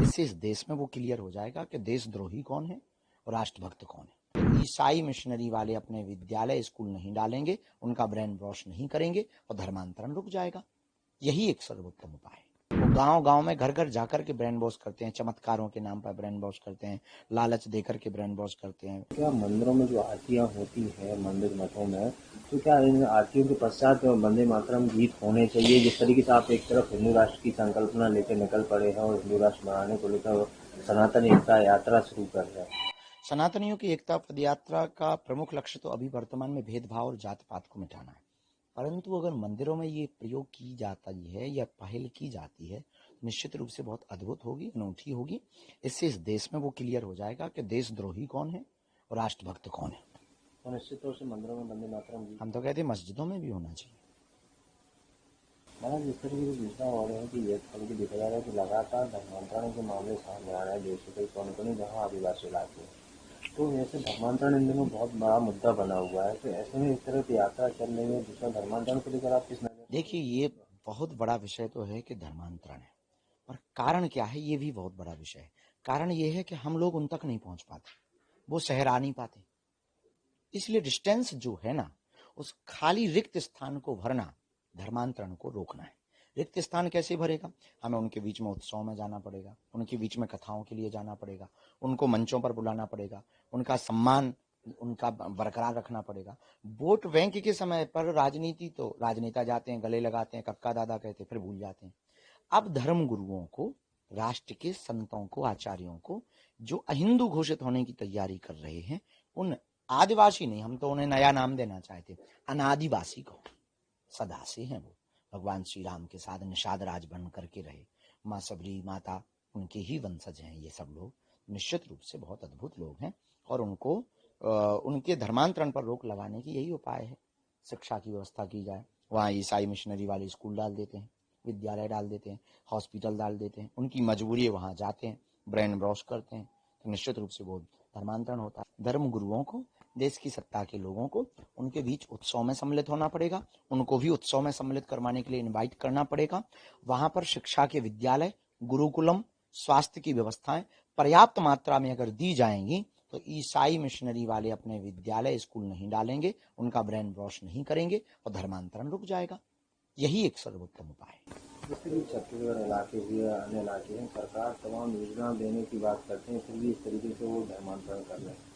इससे इस देश में वो क्लियर हो जाएगा कि देशद्रोही कौन है और राष्ट्रभक्त कौन है। ईसाई मिशनरी वाले अपने विद्यालय स्कूल नहीं डालेंगे, उनका ब्रेन वॉश नहीं करेंगे और धर्मांतरण रुक जाएगा। यही एक सर्वोत्तम उपाय है। वो गांव गांव में घर घर जाकर के ब्रेन वॉश करते हैं, चमत्कारों के नाम पर ब्रेन वॉश करते हैं, लालच देकर के ब्रेन वॉश करते हैं। क्या मंदिरों में जो आरतियां होती हैं मंदिर मठों में, तो क्या इन आरतियों के पश्चात वंदे मातरम गीत होने चाहिए? जिस तरीके से आप एक तरफ हिंदू राष्ट्र की संकल्पना लेकर निकल पड़े हैं और हिंदू राष्ट्र बनाने को लेकर सनातन एकता यात्रा शुरू कर रहे हैं। सनातनियों की एकता पद यात्रा का प्रमुख लक्ष्य तो अभी वर्तमान में भेदभाव और जात पात को मिटाना है, परंतु अगर मंदिरों में ये प्रयोग की जाती है या पहल की जाती है, निश्चित रूप से बहुत अद्भुत होगी, अनूठी होगी। इससे इस देश में वो क्लियर हो जाएगा कि देशद्रोही कौन है और राष्ट्रभक्त कौन है। तो निश्चित तौर से मंदिरों में वंदे मातरम गीत, हम तो कहते हैं मस्जिदों में भी होना चाहिए। मतलब जिस तरीके से सूचना हो रही है कि ये तरीके देखा जा रहा है कि लगातार धर्मांतरण के मामले सामने आ रहे हैं देश के कई कोने जहाँ आदिवासी इलाके हैं, तो ऐसे धर्मांतरण इन दिनों बहुत बड़ा मुद्दा बना हुआ है। तो ऐसे में इस तरह की यात्रा चल रही है जिसमें धर्मांतरण को लेकर आप किस नजर? देखिए, ये बहुत बड़ा विषय तो है कि धर्मांतरण है, पर कारण क्या है ये भी बहुत बड़ा विषय है। कारण ये है कि हम लोग उन तक नहीं पहुंच पाते, वो शहर आ नहीं पाते, इसलिए डिस्टेंस जो है ना, उस खाली रिक्त स्थान को भरना, धर्मांतरण को रोकना है। रिक्त स्थान कैसे भरेगा? हमें उनके बीच में उत्सव में जाना पड़ेगा, उनके बीच में कथाओं के लिए जाना पड़ेगा, उनको मंचों पर बुलाना पड़ेगा, उनका सम्मान उनका बरकरार रखना पड़ेगा। वोट बैंक के समय पर राजनीति तो राजनेता जाते हैं, गले लगाते हैं, कक्का दादा कहते, फिर भूल जाते हैं। अब धर्म गुरुओं को, राष्ट्र के संतों को, आचार्यों को, जो अहिंदू घोषित होने की तैयारी कर रहे हैं, उन आदिवासी नहीं, हम तो उन्हें नया नाम देना चाहते, अनादिवासी को, सदा से हैं वो, भगवान श्री राम के साथ निषाद राज बन करके रहे, माँ सबरी माता उनके ही वंशज हैं ये सब लोग। निश्चित रूप से बहुत अद्भुत लोग हैं और उनको उनके धर्मांतरण पर रोक लगाने की यही उपाय है। शिक्षा की व्यवस्था की जाए, वहाँ ईसाई मिशनरी वाले स्कूल डाल देते हैं, विद्यालय डाल देते हैं, हॉस्पिटल डाल देते हैं, उनकी मजबूरी है, वहाँ जाते हैं, ब्रेन वॉश करते हैं, तो निश्चित रूप से वो धर्मांतरण होता है। धर्म गुरुओं को, देश की सत्ता के लोगों को उनके बीच उत्सव में सम्मिलित होना पड़ेगा, उनको भी उत्सव में सम्मिलित करवाने के लिए इनवाइट करना पड़ेगा। वहां पर शिक्षा के विद्यालय, गुरुकुलम, स्वास्थ्य की व्यवस्थाएं पर्याप्त मात्रा में अगर दी जाएंगी, तो ईसाई मिशनरी वाले अपने विद्यालय स्कूल नहीं डालेंगे, उनका ब्रेन वॉश नहीं करेंगे और धर्मांतरण रुक जाएगा। यही एक सर्वोत्तम उपाय है। जैसे कि छत्तीसगढ़ इलाके हुए अन्य इलाके हैं, सरकार तमाम योजना देने की बात करते हैं, फिर भी इस तरीके से वो धर्मांतरण कर रहे हैं।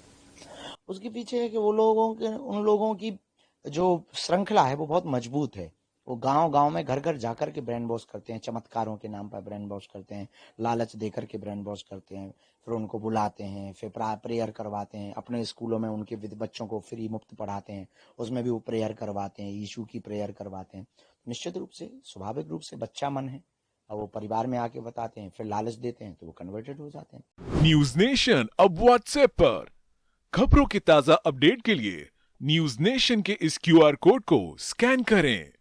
उसके पीछे है कि वो उन लोगों की जो श्रृंखला है वो बहुत मजबूत है। वो गांव गांव में घर घर जाकर के ब्रेन वॉश करते हैं, चमत्कारों के नाम पर ब्रेन वॉश करते हैं, लालच देकर के ब्रेन वॉश करते हैं, फिर उनको बुलाते हैं, फिर प्रेयर करवाते हैं, अपने स्कूलों में उनके बच्चों को फ्री मुफ्त पढ़ाते हैं, उसमें भी वो प्रेयर करवाते हैं, यीशु की प्रेयर करवाते हैं। निश्चित रूप से स्वाभाविक रूप से बच्चा मन है, और वो परिवार में आके बताते हैं, फिर लालच देते हैं, तो वो कन्वर्टेड हो जाते हैं। न्यूज नेशन अब व्हाट्सएप पर खबरों की ताजा अपडेट के लिए न्यूज नेशन के इस क्यूआर कोड को स्कैन करें।